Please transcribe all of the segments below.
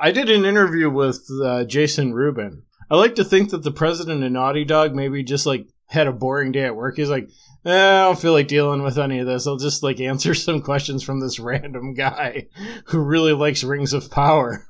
I did an interview with Jason Rubin. I like to think that the president of Naughty Dog maybe just like had a boring day at work. He's like, I don't feel like dealing with any of this. I'll just like answer some questions from this random guy who really likes Rings of Power.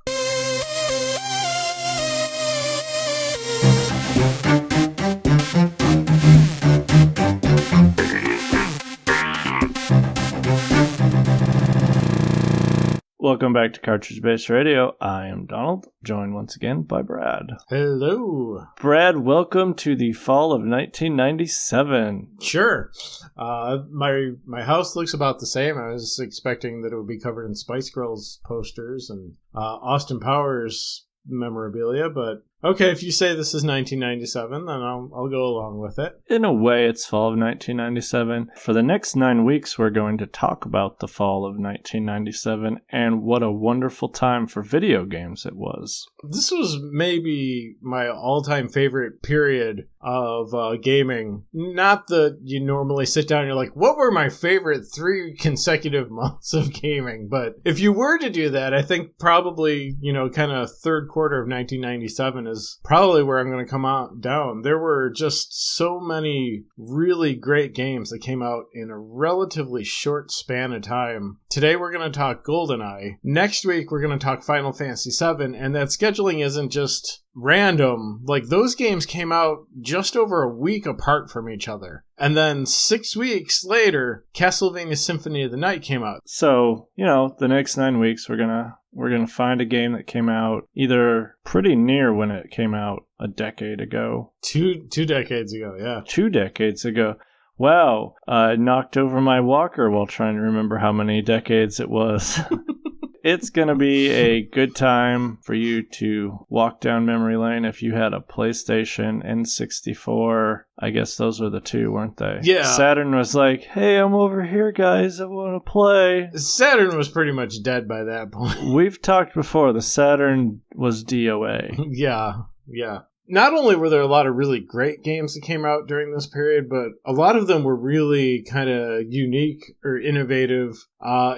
Welcome back to Cartridge Based Radio. I am Donald, joined once again by Brad. Hello. Brad, welcome to the fall of 1997. Sure. My house looks about the same. I was expecting that it would be covered in Spice Girls posters and Austin Powers memorabilia, but okay, if you say this is 1997, then I'll go along with it. In a way, it's fall of 1997. For the next 9 weeks, we're going to talk about the fall of 1997 and what a wonderful time for video games it was. This was maybe my all-time favorite period of gaming. Not that you normally sit down and you're like, what were my favorite 3 consecutive months of gaming? But if you were to do that, I think probably, kind of third quarter of 1997 is probably where I'm going to come out down. There were just so many really great games that came out in a relatively short span of time. Today we're going to talk Goldeneye. Next week we're going to talk Final Fantasy VII, and that scheduling isn't just random. Like, those games came out just over a week apart from each other. And then 6 weeks later, Castlevania Symphony of the Night came out. So, the next 9 weeks we're gonna find a game that came out either pretty near when it came out a decade ago. Two decades ago, yeah. 2 decades ago. Wow, I knocked over my walker while trying to remember how many decades it was. It's going to be a good time for you to walk down memory lane if you had a PlayStation, N64. I guess those were the 2, weren't they? Yeah. Saturn was like, hey, I'm over here, guys. I want to play. Saturn was pretty much dead by that point. We've talked before. The Saturn was DOA. Yeah. Not only were there a lot of really great games that came out during this period, but a lot of them were really kind of unique or innovative,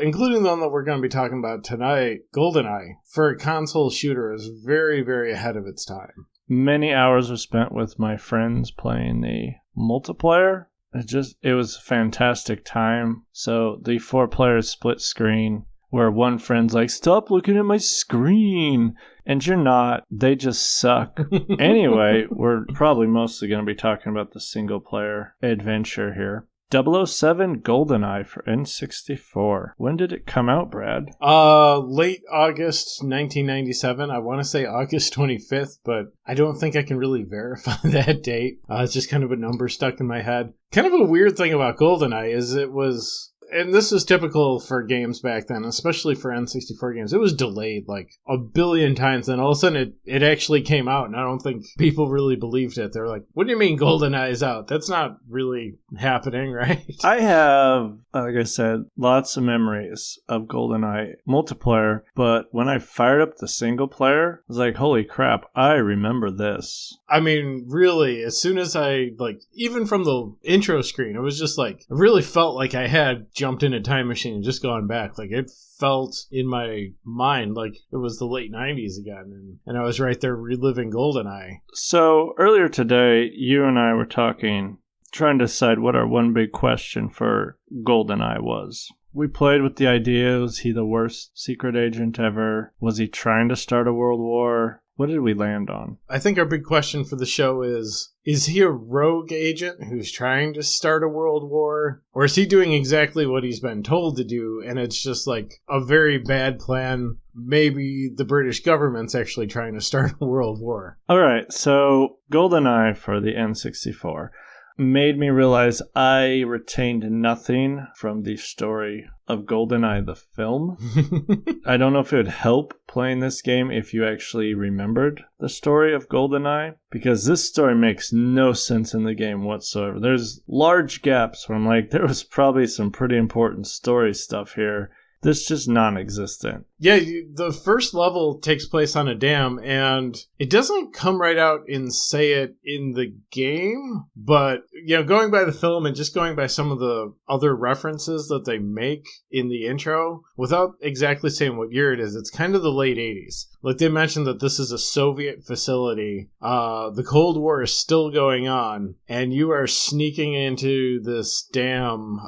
including the one that we're going to be talking about tonight, Goldeneye. For a console shooter, is very, very ahead of its time. Many hours were spent with my friends playing the multiplayer. It was a fantastic time. So the 4 players split screen, where one friend's like, stop looking at my screen. And you're not. They just suck. Anyway, we're probably mostly going to be talking about the single-player adventure here. 007 Goldeneye for N64. When did it come out, Brad? Late August 1997. I want to say August 25th, but I don't think I can really verify that date. It's just kind of a number stuck in my head. Kind of a weird thing about Goldeneye is it was... And this is typical for games back then, especially for N64 games. It was delayed like a billion times, and all of a sudden it actually came out, and I don't think people really believed it. They're like, what do you mean Goldeneye is out? That's not really happening, right? I have, like I said, lots of memories of Goldeneye multiplayer, but when I fired up the single player, I was like, holy crap, I remember this. I mean, really, as soon as even from the intro screen, it was just like, I really felt like I had jumped in a time machine and just gone back. Like, it felt in my mind like it was the late 90s again, and I was right there reliving Goldeneye. So earlier today, you and I were trying to decide what our one big question for Goldeneye was. We played with the idea, was he the worst secret agent ever? Was he trying to start a world war? What did we land on? I think our big question for the show is he a rogue agent who's trying to start a world war? Or is he doing exactly what he's been told to do, and it's just like a very bad plan? Maybe the British government's actually trying to start a world war. All right, so Goldeneye for the N64 made me realize I retained nothing from the story of Goldeneye the film. I don't know if it would help playing this game if you actually remembered the story of Goldeneye, because this story makes no sense in the game whatsoever. There's large gaps where I'm like, there was probably some pretty important story stuff here, This just non-existent. Yeah, the first level takes place on a dam, and it doesn't come right out and say it in the game, but, going by the film and just going by some of the other references that they make in the intro, without exactly saying what year it is, it's kind of the late 80s. Like, they mentioned that this is a Soviet facility. The Cold War is still going on, and you are sneaking into this dam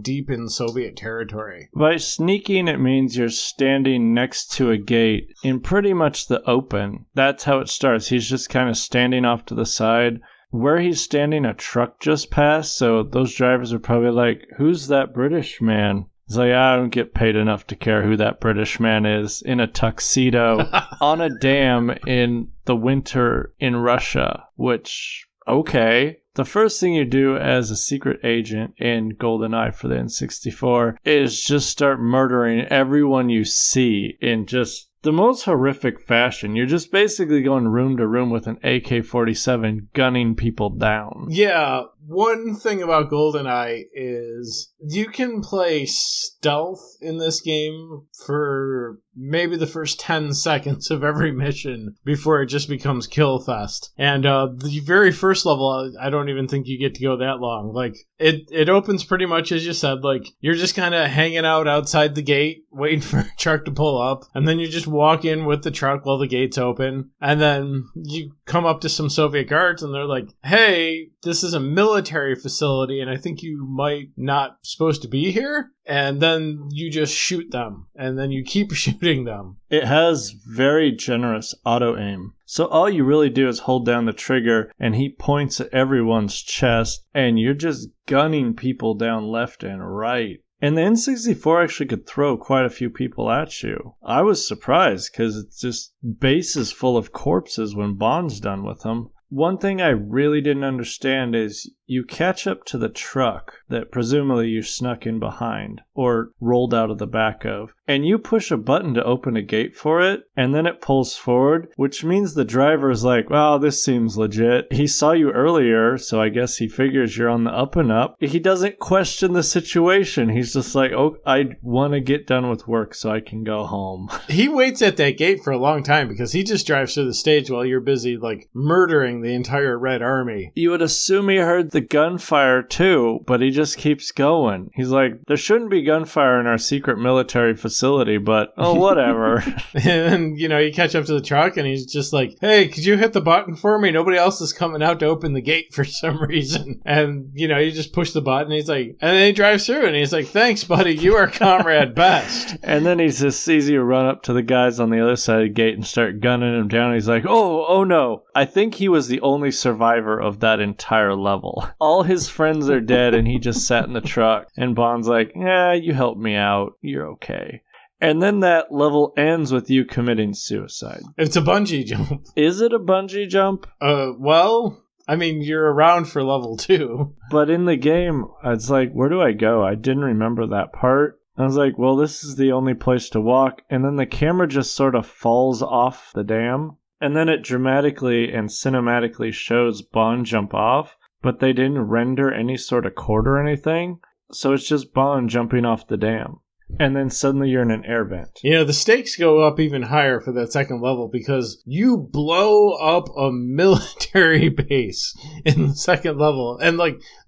deep in Soviet territory. By sneaking, it means you're standing next to a gate in pretty much the open. That's how it starts. He's just kind of standing off to the side. Where he's standing, a truck just passed, so those drivers are probably like, who's that British man? He's like, I don't get paid enough to care who that British man is in a tuxedo on a dam in the winter in Russia, which, okay. The first thing you do as a secret agent in Goldeneye for the N64 is just start murdering everyone you see in just the most horrific fashion. You're just basically going room to room with an AK-47 gunning people down. Yeah, one thing about Goldeneye is you can play stealth in this game for maybe the first 10 seconds of every mission before it just becomes kill fest. And the very first level, I don't even think you get to go that long. Like, it opens pretty much as you said, like, you're just kind of hanging out outside the gate, waiting for a truck to pull up, and then you just walk in with the truck while the gate's open, and then you come up to some Soviet guards, and they're like, hey, this is a military facility, and I think you might not supposed to be here. And then you just shoot them, and then you keep shooting them. It has very generous auto-aim. So all you really do is hold down the trigger, and he points at everyone's chest, and you're just gunning people down left and right. And the N64 actually could throw quite a few people at you. I was surprised, because it's just bases full of corpses when Bond's done with them. One thing I really didn't understand is you catch up to the truck that presumably you snuck in behind or rolled out of the back of, and you push a button to open a gate for it, and then it pulls forward, which means the driver is like, wow, this seems legit. He saw you earlier, so I guess he figures you're on the up and up. He doesn't question the situation. He's just like, oh, I want to get done with work so I can go home. He waits at that gate for a long time because he just drives through the stage while you're busy, like, murdering the entire Red Army. You would assume he heard the gunfire too, but he just keeps going. He's like, there shouldn't be gunfire in our secret military facility, but oh, whatever. And, you catch up to the truck and he's just like, hey, could you hit the button for me? Nobody else is coming out to open the gate for some reason. And, you just push the button. He's like, and then he drives through and he's like, thanks, buddy. You are comrade best. And then he's just easy to run up to the guys on the other side of the gate and start gunning them down. He's like, oh no. I think he was the only survivor of that entire level. All his friends are dead and he just sat in the truck. And Bond's like, yeah, you helped me out. You're okay. And then that level ends with you committing suicide. It's a bungee jump. Is it a bungee jump? Well, I mean, you're around for level 2. But in the game, it's like, where do I go? I didn't remember that part. I was like, well, this is the only place to walk. And then the camera just sort of falls off the dam. And then it dramatically and cinematically shows Bond jump off. But they didn't render any sort of cord or anything. So it's just Bond jumping off the dam. And then suddenly you're in an air vent. The stakes go up even higher for that second level because you blow up a military base in the second level. And,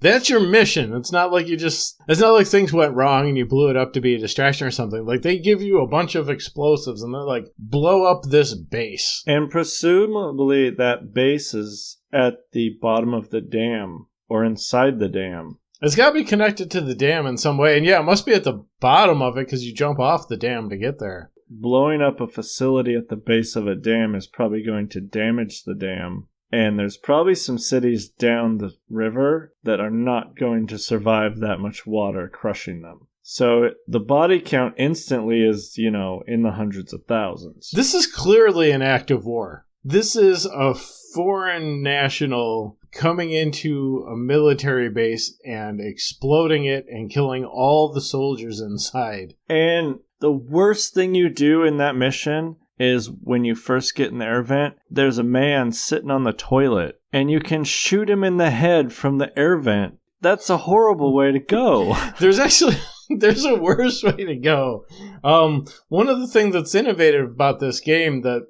that's your mission. It's not like it's not like things went wrong and you blew it up to be a distraction or something. Like, they give you a bunch of explosives and they're like, blow up this base. And presumably that base is at the bottom of the dam or inside the dam. It's got to be connected to the dam in some way. And yeah, it must be at the bottom of it because you jump off the dam to get there. Blowing up a facility at the base of a dam is probably going to damage the dam. And there's probably some cities down the river that are not going to survive that much water crushing them. So the body count instantly is, in the hundreds of thousands. This is clearly an act of war. This is a foreign national coming into a military base and exploding it and killing all the soldiers inside. And the worst thing you do in that mission is when you first get in the air vent, there's a man sitting on the toilet and you can shoot him in the head from the air vent. That's a horrible way to go. There's actually There's a worse way to go. One of the things that's innovative about this game that,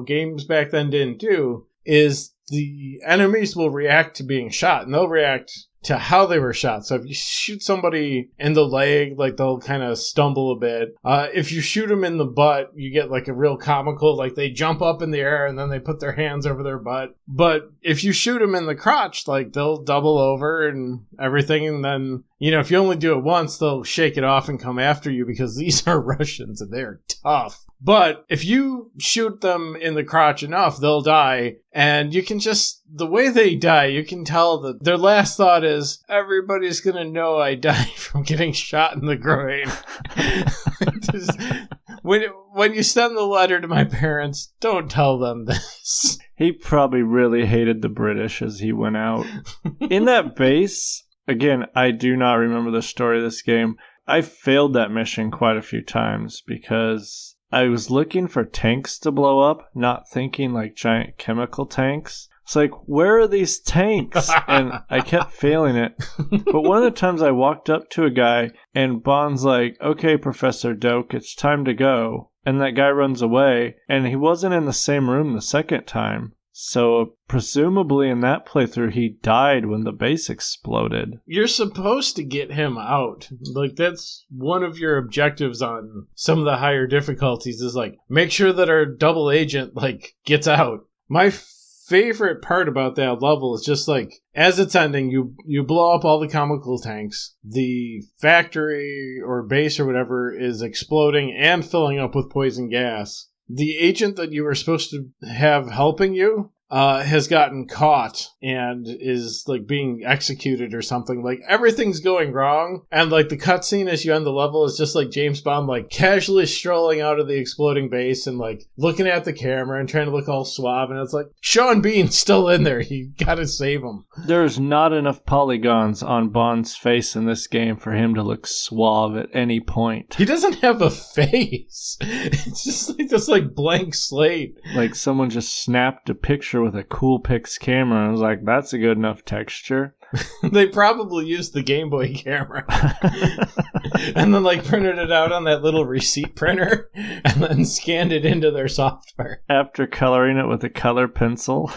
games back then didn't do is the enemies will react to being shot, and they'll react to how they were shot. So if you shoot somebody in the leg, like they'll kind of stumble a bit. If you shoot them in the butt, you get like a real comical, like they jump up in the air and then they put their hands over their butt. But if you shoot them in the crotch, like they'll double over and everything. And then, if you only do it once, they'll shake it off and come after you because these are Russians and they're tough. But if you shoot them in the crotch enough, they'll die. And you can the way they die, you can tell that their last thought is, everybody's going to know I died from getting shot in the groin. When you send the letter to my parents, don't tell them this. He probably really hated the British as he went out. In that base, again, I do not remember the story of this game. I failed that mission quite a few times because I was looking for tanks to blow up, not thinking like giant chemical tanks. It's like, where are these tanks? And I kept failing it. But one of the times I walked up to a guy and Bond's like, okay, Professor Doak, it's time to go. And that guy runs away and he wasn't in the same room the second time. So presumably in that playthrough, he died when the base exploded. You're supposed to get him out. Like, that's one of your objectives on some of the higher difficulties is, like, make sure that our double agent, like, gets out. My favorite part about that level is just, like, as it's ending, you blow up all the chemical tanks. The factory or base or whatever is exploding and filling up with poison gas. The agent that you were supposed to have helping you has gotten caught and is like being executed or something. Like everything's going wrong, and like the cutscene as you end the level is just like James Bond like casually strolling out of the exploding base and like looking at the camera and trying to look all suave, and it's like Sean Bean's still in there. You gotta save him. There's not enough polygons on Bond's face in this game for him to look suave at any point. He doesn't have a face. It's just like this like blank slate. Like someone just snapped a picture with a Coolpix camera and was like, that's a good enough texture. They probably used the Game Boy camera and then like printed it out on that little receipt printer and then scanned it into their software after coloring it with a color pencil.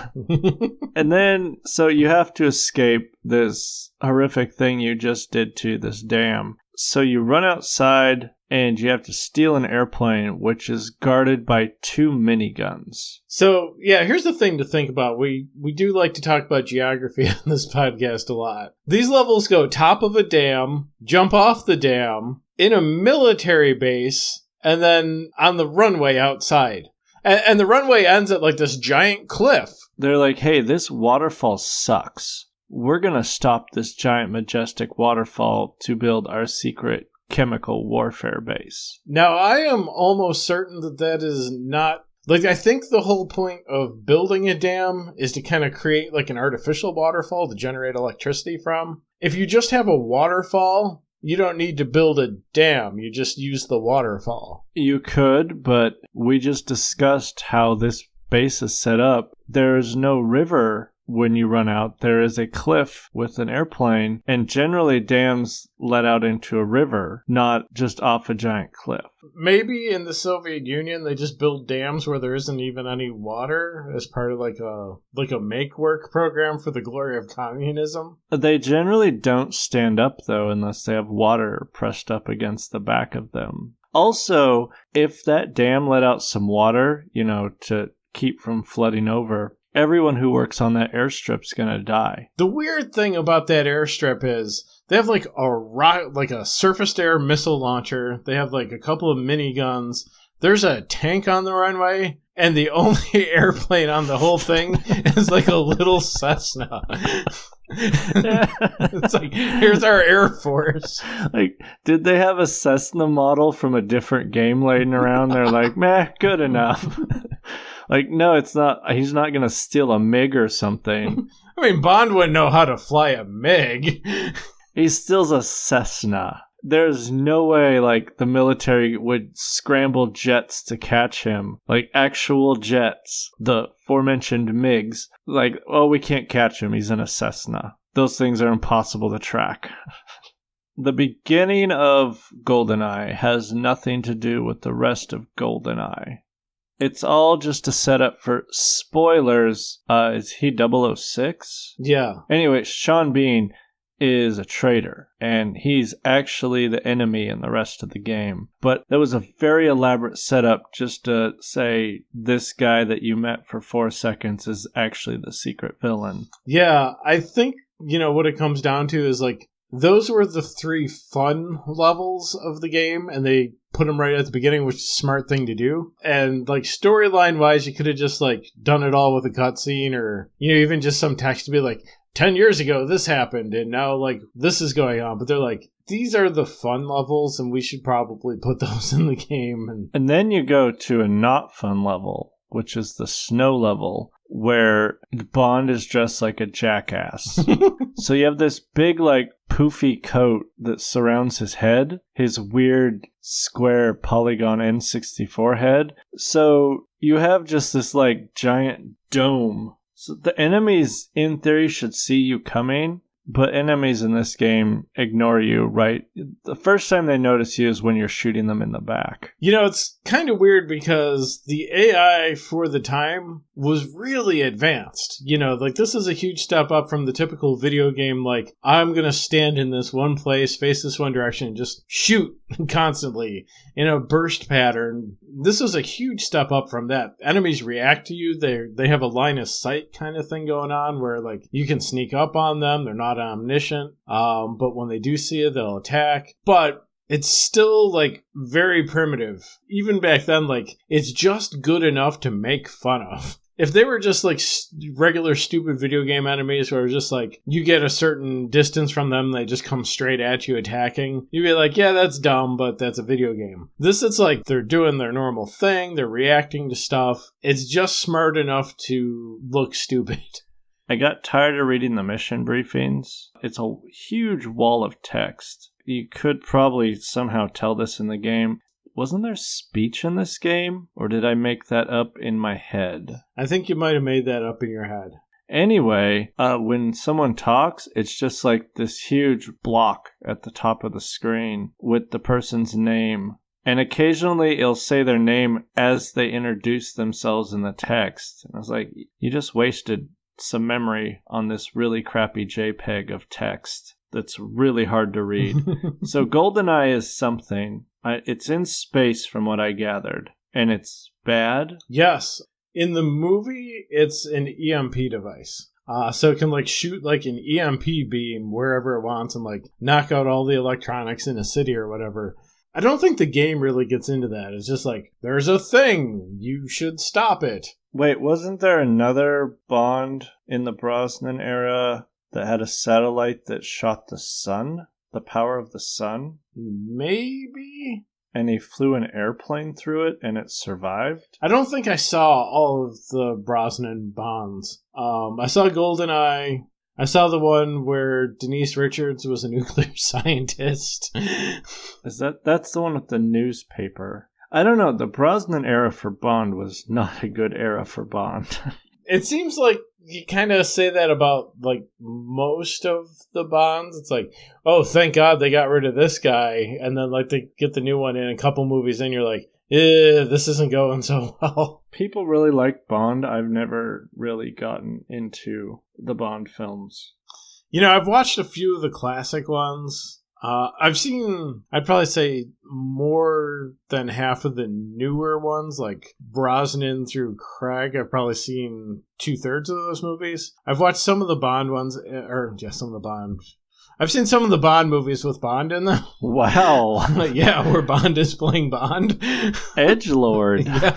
And then so you have to escape this horrific thing you just did to this dam. So you run outside and you have to steal an airplane, which is guarded by 2 miniguns. So, yeah, here's the thing to think about. We do like to talk about geography on this podcast a lot. These levels go top of a dam, jump off the dam, in a military base, and then on the runway outside. And the runway ends at like this giant cliff. They're like, hey, this waterfall sucks. We're going to stop this giant majestic waterfall to build our secret chemical warfare base. Now, I am almost certain that is not... Like, I think the whole point of building a dam is to kind of create, like, an artificial waterfall to generate electricity from. If you just have a waterfall, you don't need to build a dam. You just use the waterfall. You could, but we just discussed how this base is set up. There's no river when you run out. There is a cliff with an airplane, and generally dams let out into a river, not just off a giant cliff. Maybe in the Soviet Union they just build dams where there isn't even any water as part of like a make-work program for the glory of communism. They generally don't stand up though unless they have water pressed up against the back of them. Also, if that dam let out some water, to keep from flooding over, everyone who works on that airstrip's gonna die. The weird thing about that airstrip is they have like a surface-to-air missile launcher. They have like a couple of miniguns. There's a tank on the runway, and the only airplane on the whole thing is like a little Cessna. It's like, here's our Air Force. Like, did they have a Cessna model from a different game laying around? They're like, meh, good enough. Like, no, it's not. He's not going to steal a MiG or something. I mean, Bond wouldn't know how to fly a MiG. He steals a Cessna. There's no way, like, the military would scramble jets to catch him. Like, actual jets. The aforementioned MiGs. Like, oh, we can't catch him. He's in a Cessna. Those things are impossible to track. the beginning of Goldeneye has nothing to do with the rest of Goldeneye. It's all just a setup for spoilers. Is he 006? Yeah. Anyway, Sean Bean is a traitor, and he's actually the enemy in the rest of the game. But that was a very elaborate setup just to say this guy that you met for 4 seconds is actually the secret villain. Yeah, I think, what it comes down to is, like, those were the 3 fun levels of the game, and they put them right at the beginning, which is a smart thing to do. And, like, storyline-wise, you could have just, like, done it all with a cutscene or, even just some text to be like, 10 years ago, this happened, and now, like, this is going on. But they're like, these are the fun levels, and we should probably put those in the game. And then you go to a not fun level, which is the snow level, where Bond is dressed like a jackass. So you have this big, like, poofy coat that surrounds his head, his weird square polygon N64 head. So you have just this, like, giant dome. So the enemies, in theory, should see you coming, but enemies in this game ignore you, right? The first time they notice you is when you're shooting them in the back. It's kind of weird because the AI for the time was really advanced. Like, this is a huge step up from the typical video game, like, I'm going to stand in this one place, face this one direction, and just shoot constantly in a burst pattern. This is a huge step up from that. Enemies react to you. They have a line of sight kind of thing going on where, like, you can sneak up on them. They're not omniscient. But when they do see it, they'll attack. But it's still, like, very primitive. Even back then, like, it's just good enough to make fun of. If they were just, like, regular stupid video game enemies where it's just, like, you get a certain distance from them, they just come straight at you attacking, you'd be like, yeah, that's dumb, but that's a video game. This, it's like they're doing their normal thing, they're reacting to stuff. It's just smart enough to look stupid. I got tired of reading the mission briefings. It's a huge wall of text. You could probably somehow tell this in the game. Wasn't there speech in this game? Or did I make that up in my head? I think you might have made that up in your head. Anyway, when someone talks, it's just like this huge block at the top of the screen with the person's name. And occasionally it'll say their name as they introduce themselves in the text. And I was like, you just wasted some memory on this really crappy JPEG of text that's really hard to read. So Goldeneye is something. It's in space from what I gathered. And it's bad? Yes. In the movie, it's an EMP device. So it can, like, shoot, like, an EMP beam wherever it wants and, like, knock out all the electronics in a city or whatever. I don't think the game really gets into that. It's just like, there's a thing. You should stop it. Wait, wasn't there another Bond in the Brosnan era that had a satellite that shot the sun? The power of the sun? Maybe? And he flew an airplane through it and it survived? I don't think I saw all of the Brosnan Bonds. I saw Goldeneye. I saw the one where Denise Richards was a nuclear scientist. That's the one with the newspaper. I don't know. The Brosnan era for Bond was not a good era for Bond. It seems like you kind of say that about, like, most of the Bonds. It's like, oh, thank God they got rid of this guy. And then, like, they get the new one in a couple movies and you're like, this isn't going so well. People really like Bond. I've never really gotten into the Bond films. I've watched a few of the classic ones. I've seen, I'd probably say, more than half of the newer ones, like Brosnan through Craig. I've probably seen 2/3 of those movies. I've watched some of the Bond ones, some of the Bond. I've seen some of the Bond movies with Bond in them. Wow. Yeah, where Bond is playing Bond. Edgelord. Yeah.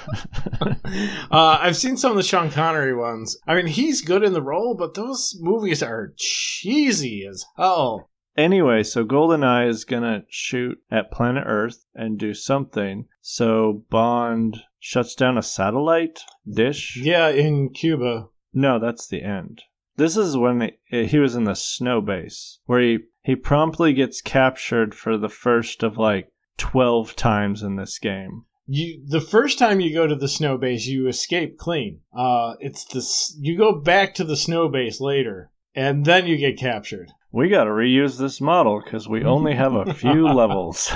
I've seen some of the Sean Connery ones. I mean, he's good in the role, but those movies are cheesy as hell. Anyway, so Goldeneye is going to shoot at planet Earth and do something. So Bond shuts down a satellite dish? Yeah, in Cuba. No, that's the end. This is when he was in the snow base, where he promptly gets captured for the first of, like, 12 times in this game. The first time you go to the snow base, you escape clean. You go back to the snow base later, and then you get captured. we got to reuse this model because we only have a few levels.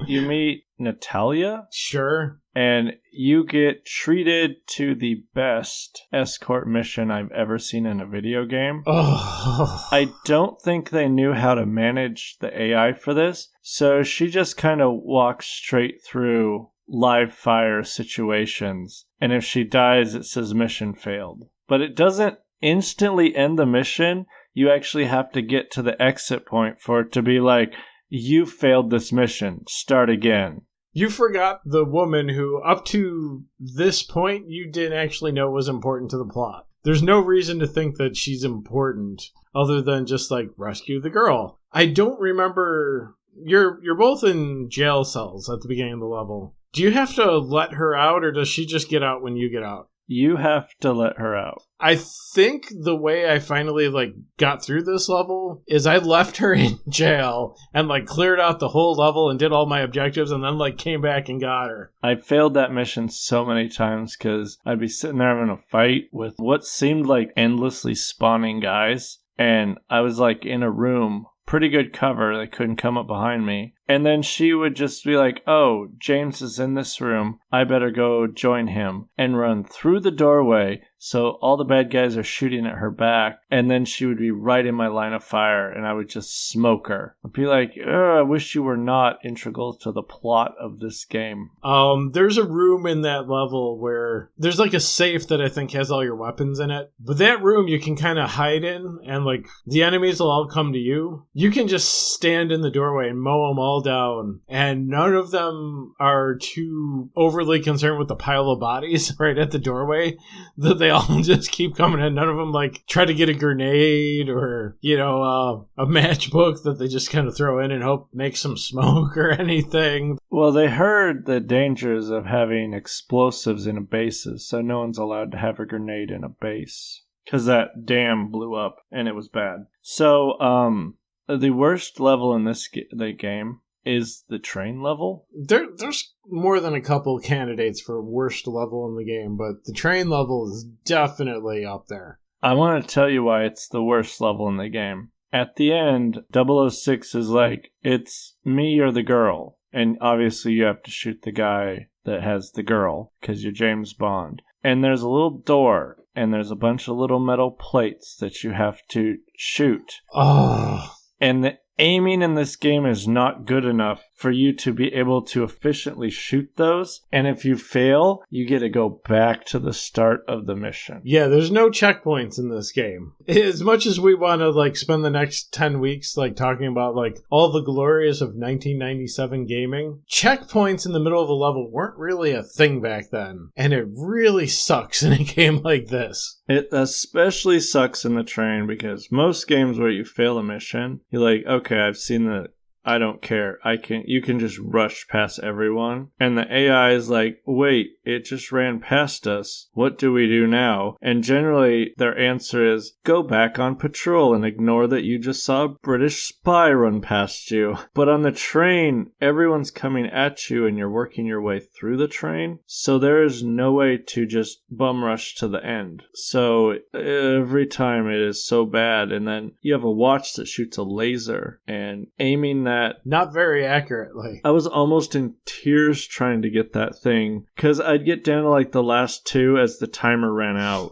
You meet Natalia. Sure. And you get treated to the best escort mission I've ever seen in a video game. Oh. I don't think they knew how to manage the AI for this, so she just kind of walks straight through live fire situations, and if she dies, it says mission failed. But it doesn't instantly end the mission. You actually have to get to the exit point for it to be like, you failed this mission, start again. You forgot the woman who, up to this point, you didn't actually know was important to the plot. There's no reason to think that she's important, other than just, like, rescue the girl. I don't remember... You're both in jail cells at the beginning of the level. Do you have to let her out, or does she just get out when you get out? You have to let her out. I think the way I finally, like, got through this level is I left her in jail and, like, cleared out the whole level and did all my objectives and then, like, came back and got her. I failed that mission so many times because I'd be sitting there having a fight with what seemed like endlessly spawning guys. And I was, like, in a room, pretty good cover. They couldn't come up behind me. And then she would just be like, oh, James is in this room. I better go join him, and run through the doorway so all the bad guys are shooting at her back. And then she would be right in my line of fire, and I would just smoke her. I'd be like, I wish you were not integral to the plot of this game. There's a room in that level where there's like a safe that I think has all your weapons in it. But that room you can kind of hide in, and like the enemies will all come to you. You can just stand in the doorway and mow them all down, and none of them are too overly concerned with the pile of bodies right at the doorway that they all just keep coming in. None of them like try to get a grenade or, you know, a matchbook that they just kind of throw in and hope makes some smoke or anything. Well, they heard the dangers of having explosives in bases, so no one's allowed to have a grenade in a base because that dam blew up and it was bad. So the worst level in the game is the train level. There's more than a couple candidates for worst level in the game, but the train level is definitely up there. I want to tell you why it's the worst level in the game. At the end, 006 is like, it's me or the girl. And obviously you have to shoot the guy that has the girl, because you're James Bond. And there's a little door, and there's a bunch of little metal plates that you have to shoot. Oh. And the aiming in this game is not good enough for you to be able to efficiently shoot those. And if you fail, you get to go back to the start of the mission. Yeah, there's no checkpoints in this game. As much as we want to like spend the next 10 weeks like talking about like all the glories of 1997 gaming, checkpoints in the middle of a level weren't really a thing back then. And it really sucks in a game like this. It especially sucks in the train because most games where you fail a mission, you're like, okay, I've seen the I don't care. You can just rush past everyone. And the AI is like, wait, it just ran past us. What do we do now? And generally their answer is, go back on patrol and ignore that you just saw a British spy run past you. But on the train, everyone's coming at you and you're working your way through the train. So there is no way to just bum rush to the end. So every time it is so bad. And then you have a watch that shoots a laser, and aiming that not very accurately. I was almost in tears trying to get that thing because I'd get down to like the last two as the timer ran out.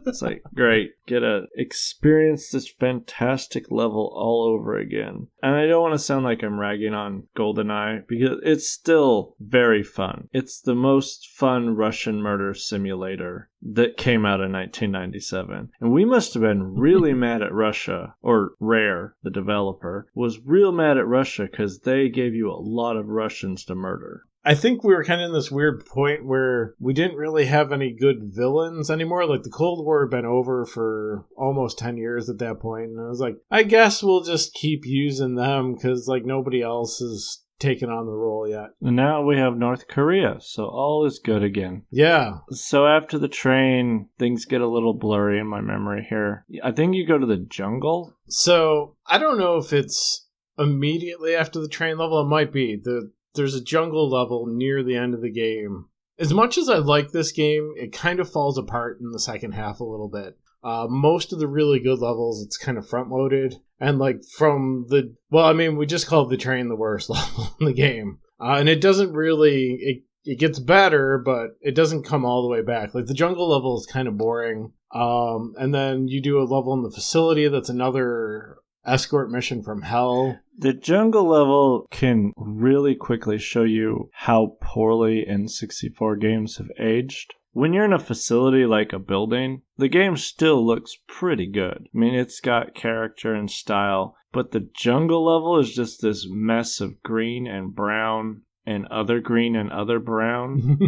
It's like, great, get to experience this fantastic level all over again. And I don't want to sound like I'm ragging on Goldeneye because it's still very fun. It's the most fun Russian murder simulator that came out in 1997. And we must have been really mad at Russia, or Rare, the developer, was real mad at Russia because they gave you a lot of Russians to murder. I think we were kind of in this weird point where we didn't really have any good villains anymore. Like, the Cold War had been over for almost 10 years at that point. And I was like, I guess we'll just keep using them because, like, nobody else has taken on the role yet. And now we have North Korea, so all is good again. Yeah. So after the train, things get a little blurry in my memory here. I think you go to the jungle? So, I don't know if it's immediately after the train level. It might be. There's a jungle level near the end of the game. As much as I like this game, it kind of falls apart in the second half a little bit. Most of the really good levels, it's kind of front loaded. And like we just called the train the worst level in the game. And it doesn't really, it gets better, but it doesn't come all the way back. Like the jungle level is kind of boring. And then you do a level in the facility that's another escort mission from hell. The jungle level can really quickly show you how poorly N64 games have aged. When you're in a facility like a building, the game still looks pretty good. I mean, it's got character and style, but the jungle level is just this mess of green and brown and other green and other brown.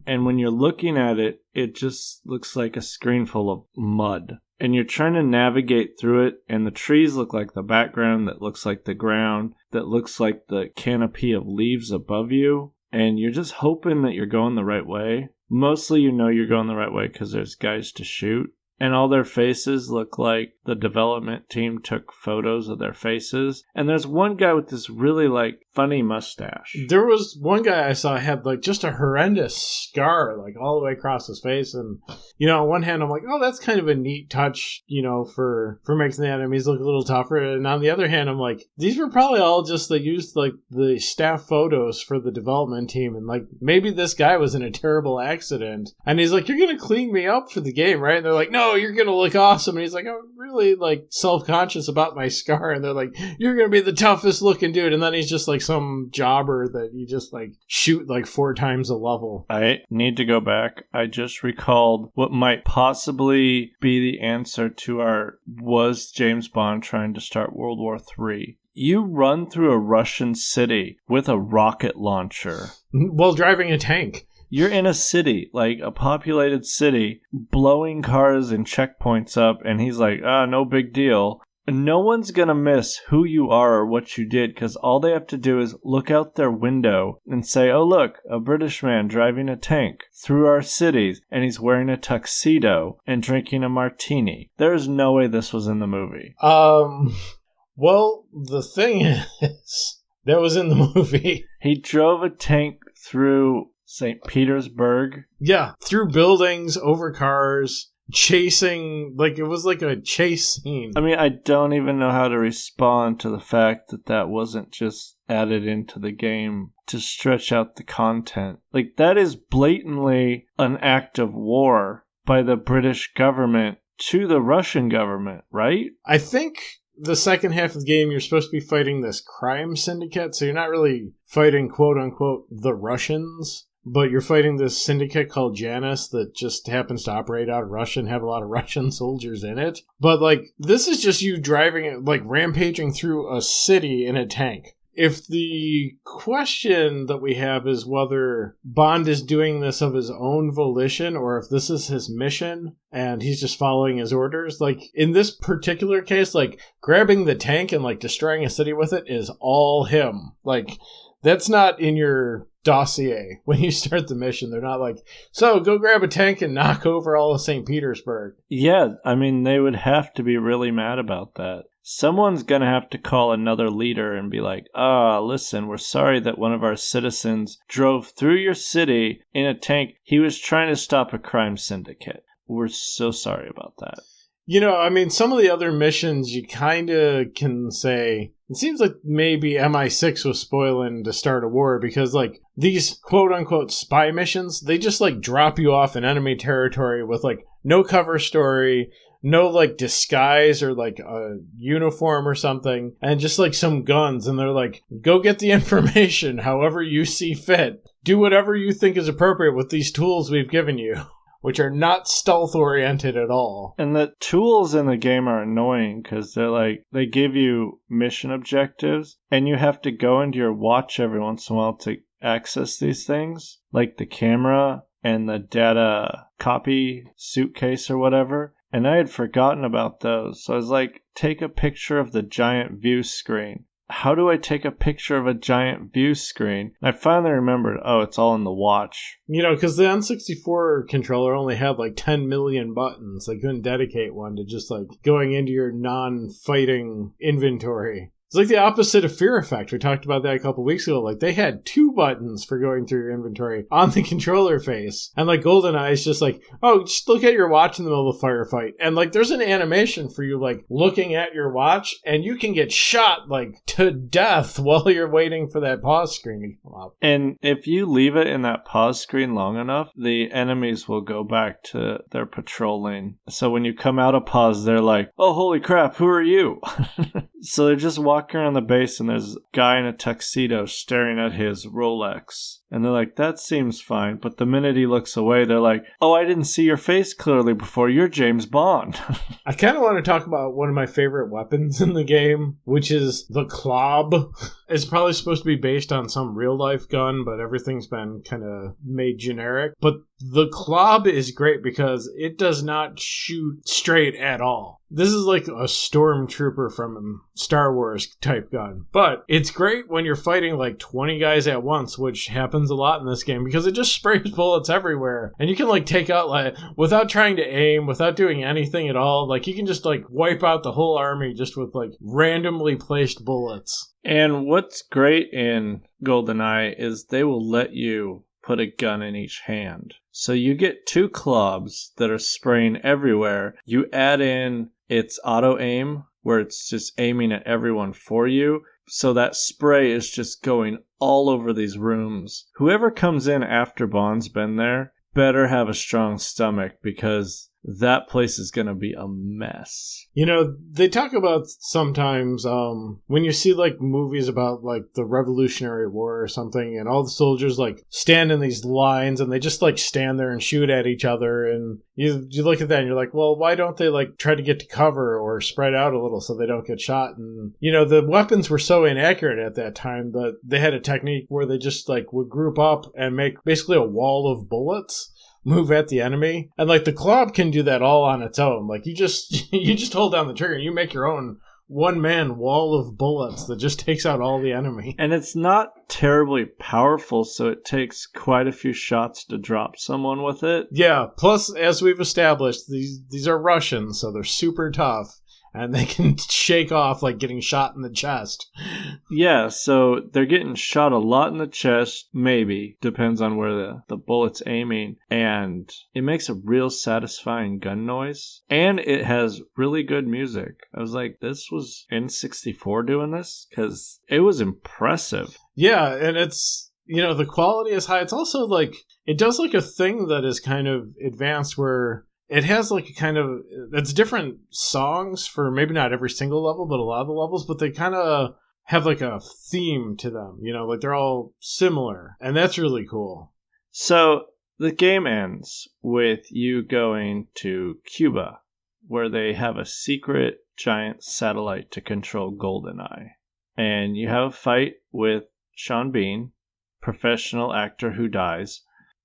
And when you're looking at it, it just looks like a screen full of mud. And you're trying to navigate through it, and the trees look like the background that looks like the ground, that looks like the canopy of leaves above you. And you're just hoping that you're going the right way. Mostly you know you're going the right way because there's guys to shoot. And all their faces look like the development team took photos of their faces. And there's one guy with this really, funny mustache. There was one guy I saw had, just a horrendous scar, all the way across his face. And, on one hand, I'm like, oh, that's kind of a neat touch, for making the enemies look a little tougher. And on the other hand, I'm like, these were probably all just, they used, the staff photos for the development team. And, maybe this guy was in a terrible accident. And he's like, you're going to clean me up for the game, right? And they're like, no, you're going to look awesome. And he's like, I'm really, self-conscious about my scar. And they're like, you're going to be the toughest looking dude. And then he's just, some jobber that you just, shoot, 4 times a level. I need to go back. I just recalled what might possibly be the answer to was James Bond trying to start World War III? You run through a Russian city with a rocket launcher. While driving a tank. You're in a city, a populated city, blowing cars and checkpoints up, and he's like, no big deal. No one's gonna miss who you are or what you did, because all they have to do is look out their window and say, oh look, a British man driving a tank through our cities, and he's wearing a tuxedo and drinking a martini. There's no way this was in the movie. Well, the thing is, that was in the movie. He drove a tank through St. Petersburg. Yeah, through buildings, over cars, chasing, it was like a chase scene. I mean, I don't even know how to respond to the fact that wasn't just added into the game to stretch out the content. That is blatantly an act of war by the British government to the Russian government, right? I think the second half of the game, you're supposed to be fighting this crime syndicate, so you're not really fighting, quote-unquote, the Russians. But you're fighting this syndicate called Janus that just happens to operate out of Russia and have a lot of Russian soldiers in it. But, this is just you driving it, rampaging through a city in a tank. If the question that we have is whether Bond is doing this of his own volition or if this is his mission and he's just following his orders, in this particular case, grabbing the tank and, destroying a city with it is all him. That's not in your dossier when you start the mission. They're not so go grab a tank and knock over all of St. Petersburg. Yeah, I mean, they would have to be really mad about that. Someone's going to have to call another leader and be like, listen, we're sorry that one of our citizens drove through your city in a tank. He was trying to stop a crime syndicate. We're so sorry about that. Some of the other missions you kind of can say, it seems like maybe MI6 was spoiling to start a war because, these quote-unquote spy missions, they just, drop you off in enemy territory with, no cover story, no, disguise or, a uniform or something, and just, some guns, and they're like, go get the information however you see fit. Do whatever you think is appropriate with these tools we've given you. Which are not stealth-oriented at all. And the tools in the game are annoying because they give you mission objectives, and you have to go into your watch every once in a while to access these things, like the camera and the data copy suitcase or whatever. And I had forgotten about those, so I was like, take a picture of the giant view screen. How do I take a picture of a giant view screen? I finally remembered, it's all in the watch. Because the N64 controller only had 10 million buttons. They couldn't dedicate one to just going into your non-fighting inventory. It's like the opposite of Fear Effect. We talked about that a couple weeks ago. Like, they had 2 buttons for going through your inventory on the controller face. And, like, Goldeneye is just like, oh, just look at your watch in the middle of a firefight. And, like, there's an animation for you, like, looking at your watch, and you can get shot, like, to death while you're waiting for that pause screen to come up. And if you leave it in that pause screen long enough, the enemies will go back to their patrolling. So when you come out of pause, they're like, oh, holy crap, who are you? So they're just walking around the base, and there's a guy in a tuxedo staring at his Rolex. And they're like, that seems fine. But the minute he looks away, they're like, oh, I didn't see your face clearly before. You're James Bond. I kind of want to talk about one of my favorite weapons in the game, which is the club. It's probably supposed to be based on some real-life gun, but everything's been kind of made generic. But the club is great because it does not shoot straight at all. This is like a stormtrooper from Star Wars type gun. But it's great when you're fighting like 20 guys at once, which happens a lot in this game because it just sprays bullets everywhere. And you can like take out, like, without trying to aim, without doing anything at all, like you can just like wipe out the whole army just with like randomly placed bullets. And what's great in Goldeneye is they will let you put a gun in each hand. So you get 2 clubs that are spraying everywhere. You add in its auto aim, where it's just aiming at everyone for you. So that spray is just going all over these rooms. Whoever comes in after Bond's been there better have a strong stomach, because that place is going to be a mess. You know, they talk about sometimes when you see like movies about like the Revolutionary War or something, and all the soldiers like stand in these lines and they just like stand there and shoot at each other, and you look at that and you're like, well, why don't they like try to get to cover or spread out a little so they don't get shot? And you know, the weapons were so inaccurate at that time that they had a technique where they just like would group up and make basically a wall of bullets move at the enemy. And like the club can do that all on its own. Like you just hold down the trigger and you make your own one-man wall of bullets that just takes out all the enemy. And it's not terribly powerful, so it takes quite a few shots to drop someone with it. Yeah, plus, as we've established, these are Russians, so they're super tough. And they can shake off like getting shot in the chest. Yeah, so they're getting shot a lot in the chest, maybe. Depends on where the bullet's aiming. And it makes a real satisfying gun noise. And it has really good music. I was like, this was N64 doing this? Because it was impressive. Yeah, and it's, you know, the quality is high. It's also like, it does like a thing that is kind of advanced where it has like a kind of, it's different songs for maybe not every single level, but a lot of the levels, but they kind of have like a theme to them, you know, like they're all similar, and that's really cool. So the game ends with you going to Cuba, where they have a secret giant satellite to control Goldeneye. And you have a fight with Sean Bean, professional actor who dies.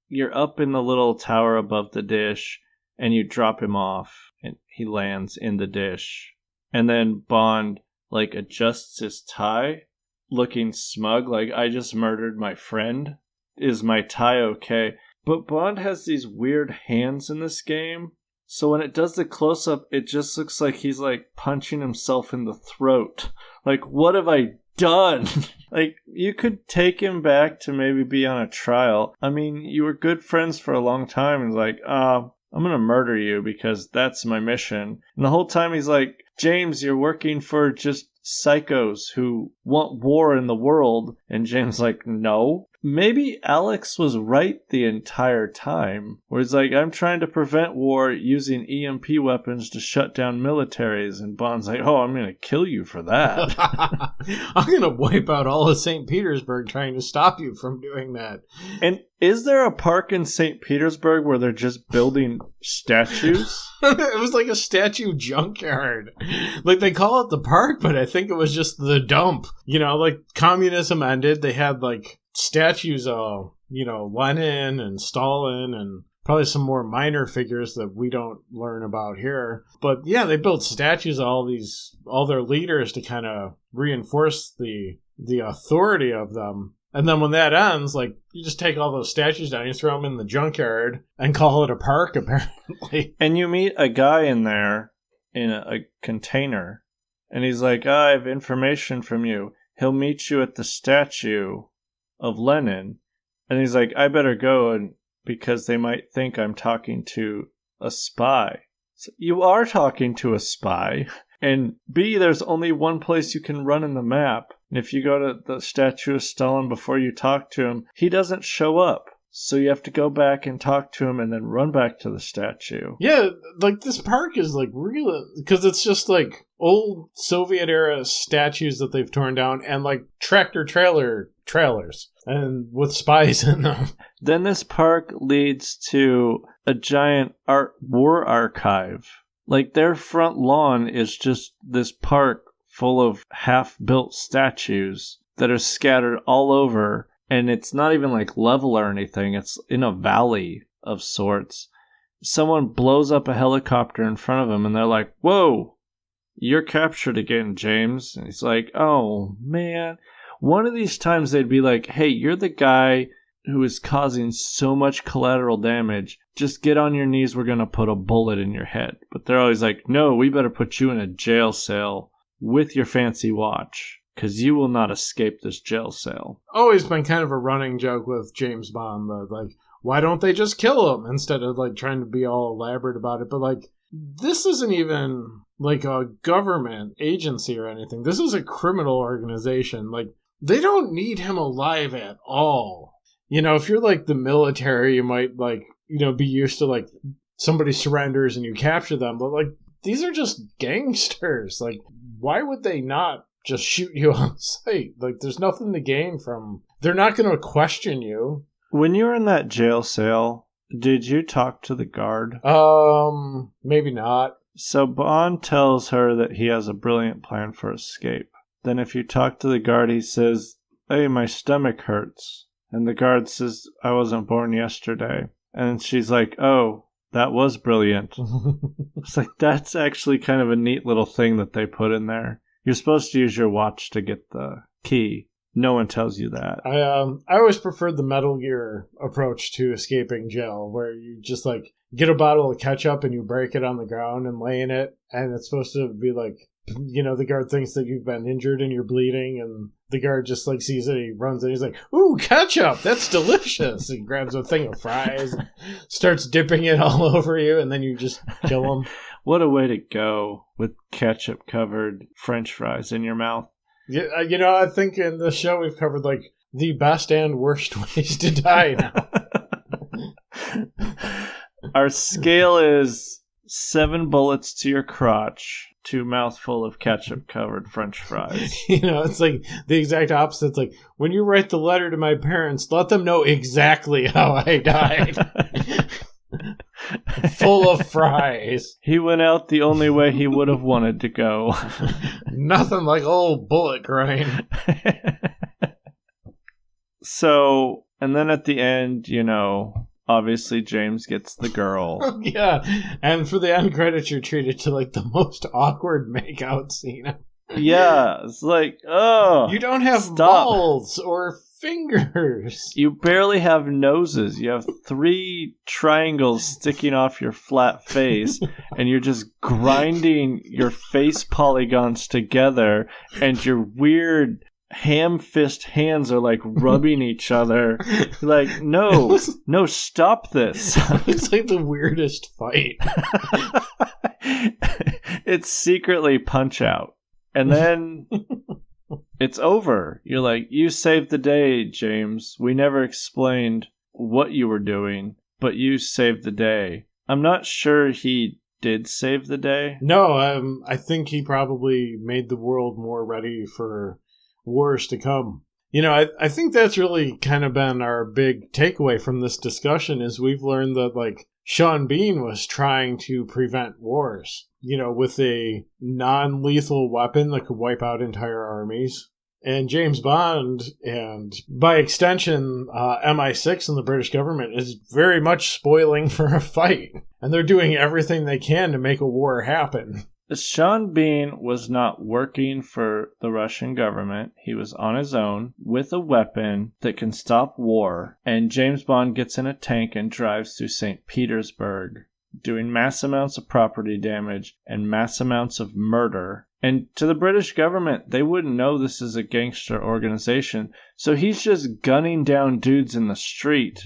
You're up in the little tower above the dish, and you drop him off, and he lands in the dish. And then Bond, like, adjusts his tie, looking smug, like, I just murdered my friend. Is my tie okay? But Bond has these weird hands in this game, so when it does the close-up, it just looks like he's, like, punching himself in the throat. Like, what have I done? Like, you could take him back to maybe be on a trial. I mean, you were good friends for a long time, and like, I'm gonna murder you because that's my mission. And the whole time he's like, James, you're working for just psychos who want war in the world. And James like, no. Maybe Alex was right the entire time. Where he's like, I'm trying to prevent war using EMP weapons to shut down militaries. And Bond's like, oh, I'm gonna kill you for that. I'm gonna wipe out all of St. Petersburg trying to stop you from doing that. And is there a park in St. Petersburg where they're just building statues? It was like a statue junkyard. Like, they call it the park, but I think it was just the dump. You know, like, communism ended. They had, like, statues of, you know, Lenin and Stalin and probably some more minor figures that we don't learn about here. But, yeah, they built statues of all their leaders to kind of reinforce the authority of them. And then when that ends, like, you just take all those statues down, you throw them in the junkyard, and call it a park, apparently. And you meet a guy in there in a container, And he's like, I have information from you. He'll meet you at the statue of Lenin. And he's like, I better go because they might think I'm talking to a spy. So you are talking to a spy. And B, there's only one place you can run in the map. And if you go to the statue of Stalin before you talk to him, he doesn't show up. So you have to go back and talk to him and then run back to the statue. Yeah, like this park is like real, because it's just like old Soviet era statues that they've torn down and like tractor trailers and with spies in them. Then this park leads to a giant war archive. Like their front lawn is just this park full of half-built statues that are scattered all over. And it's not even like level or anything. It's in a valley of sorts. Someone blows up a helicopter in front of him and they're like, whoa, you're captured again, James. And he's like, oh, man. One of these times they'd be like, hey, you're the guy who is causing so much collateral damage. Just get on your knees. We're going to put a bullet in your head. But they're always like, no, we better put you in a jail cell with your fancy watch. Because you will not escape this jail cell. Always been kind of a running joke with James Bond, though. Like, why don't they just kill him instead of, like, trying to be all elaborate about it? But, like, this isn't even, like, a government agency or anything. This is a criminal organization. Like, they don't need him alive at all. You know, if you're, like, the military, you might, like, you know, be used to, like, somebody surrenders and you capture them. But, like, these are just gangsters. Like, why would they not just shoot you on sight? Like, there's nothing to gain from... They're not going to question you. When you were in that jail cell, did you talk to the guard? Maybe not. So Bond tells her that he has a brilliant plan for escape. Then if you talk to the guard, he says, hey, my stomach hurts. And the guard says, I wasn't born yesterday. And she's like, oh, that was brilliant. It's like, that's actually kind of a neat little thing that they put in there. You're supposed to use your watch to get the key. No one tells you that. I always preferred the Metal Gear approach to escaping jail, where you just, like, get a bottle of ketchup and you break it on the ground and lay in it, and it's supposed to be, like, you know, the guard thinks that you've been injured and you're bleeding, and the guard just, like, sees it, he runs in, he's like, ooh, ketchup, that's delicious! He grabs a thing of fries, and starts dipping it all over you, and then you just kill him. What a way to go with ketchup-covered French fries in your mouth. Yeah, you know, I think in this show we've covered, like, the best and worst ways to die now. Our scale is 7 bullets to your crotch, 2 mouthful of ketchup-covered French fries. You know, it's like the exact opposite. It's like, when you write the letter to my parents, let them know exactly how I died. Full of fries. He went out the only way he would have wanted to go. Nothing like old bullet grind. So, and then at the end, you know, obviously James gets the girl. Yeah, and for the end credits, you're treated to, like, the most awkward makeout scene. Yeah, it's like, oh, you don't have stop. balls or fingers. You barely have noses. You have 3 triangles sticking off your flat face, and you're just grinding your face polygons together, and your weird ham fist hands are like rubbing each other. Like, no, stop this. It's like the weirdest fight. It's secretly Punch Out. And then it's over. You're like, you saved the day, James. We never explained what you were doing, but you saved the day. I'm not sure he did save the day. No, I think he probably made the world more ready for wars to come. You know, I think that's really kind of been our big takeaway from this discussion is we've learned that, like, Sean Bean was trying to prevent wars, you know, with a non-lethal weapon that could wipe out entire armies. And James Bond, and by extension, MI6 and the British government is very much spoiling for a fight. And they're doing everything they can to make a war happen. Sean Bean was not working for the Russian government. He was on his own with a weapon that can stop war. And James Bond gets in a tank and drives through St. Petersburg, doing mass amounts of property damage and mass amounts of murder And to the British government, they wouldn't know this is a gangster organization. So he's just gunning down dudes in the street.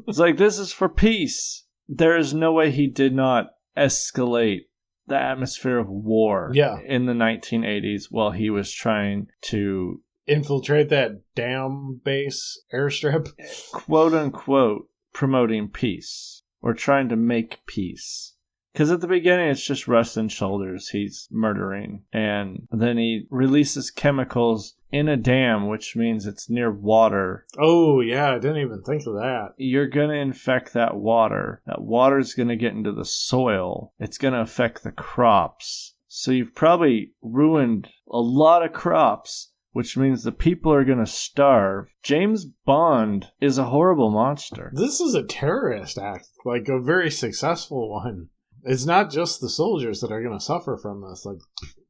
It's like, this is for peace. There is no way he did not escalate the atmosphere of war in the 1980s while he was trying to infiltrate that dam base airstrip. Quote unquote, promoting peace or trying to make peace. Because at the beginning, it's just rust and shoulders he's murdering. And then he releases chemicals in a dam, which means it's near water. Oh, yeah, I didn't even think of that. You're going to infect that water. That water's going to get into the soil. It's going to affect the crops. So you've probably ruined a lot of crops, which means the people are going to starve. James Bond is a horrible monster. This is a terrorist act, like a very successful one. It's not just the soldiers that are going to suffer from this. Like,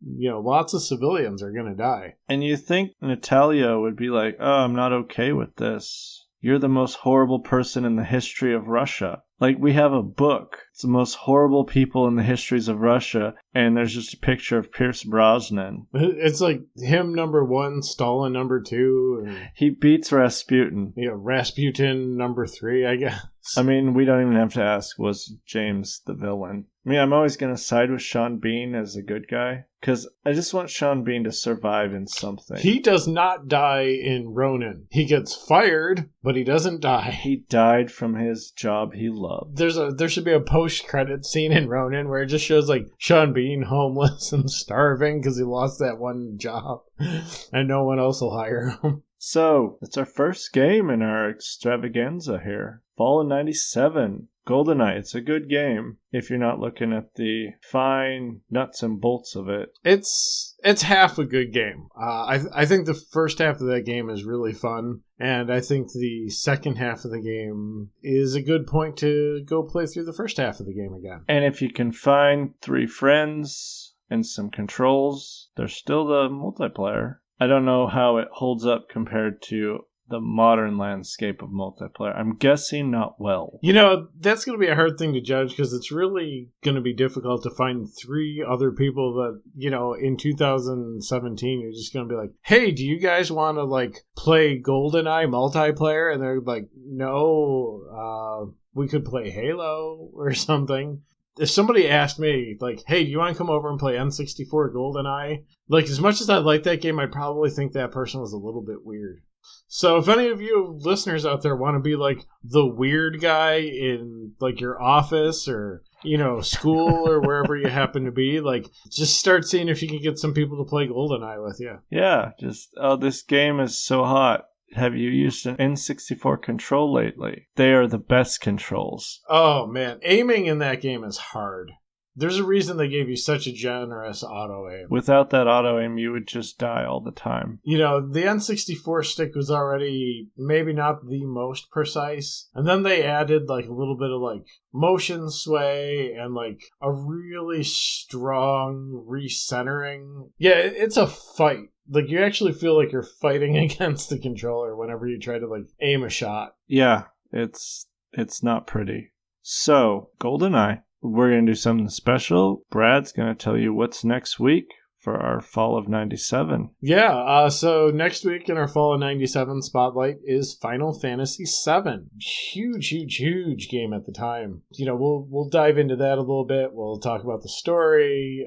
lots of civilians are going to die. And you think Natalia would be like, oh, I'm not okay with this. You're the most horrible person in the history of Russia. Like, we have a book. It's the most horrible people in the histories of Russia. And there's just a picture of Pierce Brosnan. It's like him number 1, Stalin number 2. And, he beats Rasputin. Rasputin number 3, I guess. I mean, we don't even have to ask, was James the villain? I mean, I'm always going to side with Sean Bean as a good guy. Because I just want Sean Bean to survive in something. He does not die in Ronin. He gets fired, but he doesn't die. He died from his job he loved. There should be a post-credit scene in Ronin where it just shows like Sean Bean homeless and starving because he lost that one job and no one else will hire him. So, it's our first game in our extravaganza here. Fall of 97. Goldeneye. It's a good game if you're not looking at the fine nuts and bolts of it. It's half a good game. I think the first half of that game is really fun, and I think the second half of the game is a good point to go play through the first half of the game again. And if you can find 3 friends and some controls, there's still the multiplayer. I don't know how it holds up compared to the modern landscape of multiplayer. I'm guessing not well. That's going to be a hard thing to judge because it's really going to be difficult to find 3 other people that, in 2017, you're just going to be like, hey, do you guys want to, play GoldenEye multiplayer? And they're like, no, we could play Halo or something. If somebody asked me, hey, do you want to come over and play N64 GoldenEye? As much as I like that game, I'd probably think that person was a little bit weird. So if any of you listeners out there want to be the weird guy in your office or school or wherever you happen to be, just start seeing if you can get some people to play GoldenEye with you. Yeah, this game is so hot. Have you used an N64 control lately? They are the best controls. Oh man, aiming in that game is hard. There's a reason they gave you such a generous auto-aim. Without that auto-aim, you would just die all the time. The N64 stick was already maybe not the most precise. And then they added, a little bit of, motion sway and, a really strong recentering. Yeah, it's a fight. You actually feel like you're fighting against the controller whenever you try to, aim a shot. Yeah, it's not pretty. So, GoldenEye. We're going to do something special. Brad's going to tell you what's next week for our Fall of 97. Yeah, so next week in our Fall of 97 spotlight is Final Fantasy VII. Huge game at the time. We'll dive into that a little bit. We'll talk about the story,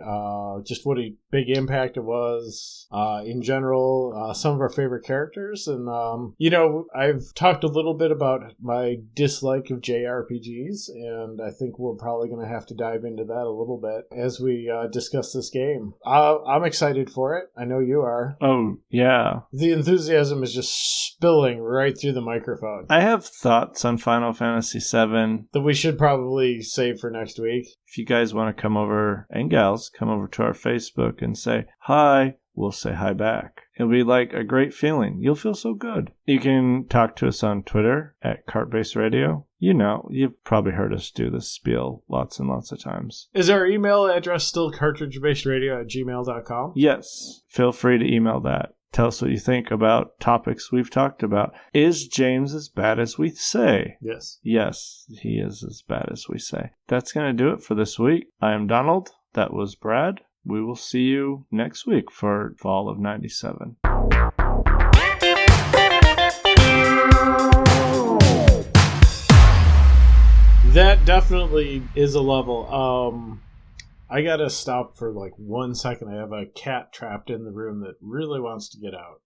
just what a big impact it was in general, some of our favorite characters. And, I've talked a little bit about my dislike of JRPGs, and I think we're probably going to have to dive into that a little bit as we discuss this game. I'm excited for it. I know you are. Oh, yeah. The enthusiasm is just spilling right through the microphone. I have thoughts on Final Fantasy VII that we should probably save for next week. If you guys want to come over, and gals, come over to our Facebook and say hi, we'll say hi back. It'll be a great feeling. You'll feel so good. You can talk to us on Twitter at Cartbase Radio. You've probably heard us do this spiel lots and lots of times. Is our email address still cartridgebaseradio@gmail.com? Yes. Feel free to email that. Tell us what you think about topics we've talked about. Is James as bad as we say? Yes. Yes, he is as bad as we say. That's going to do it for this week. I am Donald. That was Brad. we will see you next week for Fall of 97. That definitely is a level. I gotta stop for like 1 second. I have a cat trapped in the room that really wants to get out.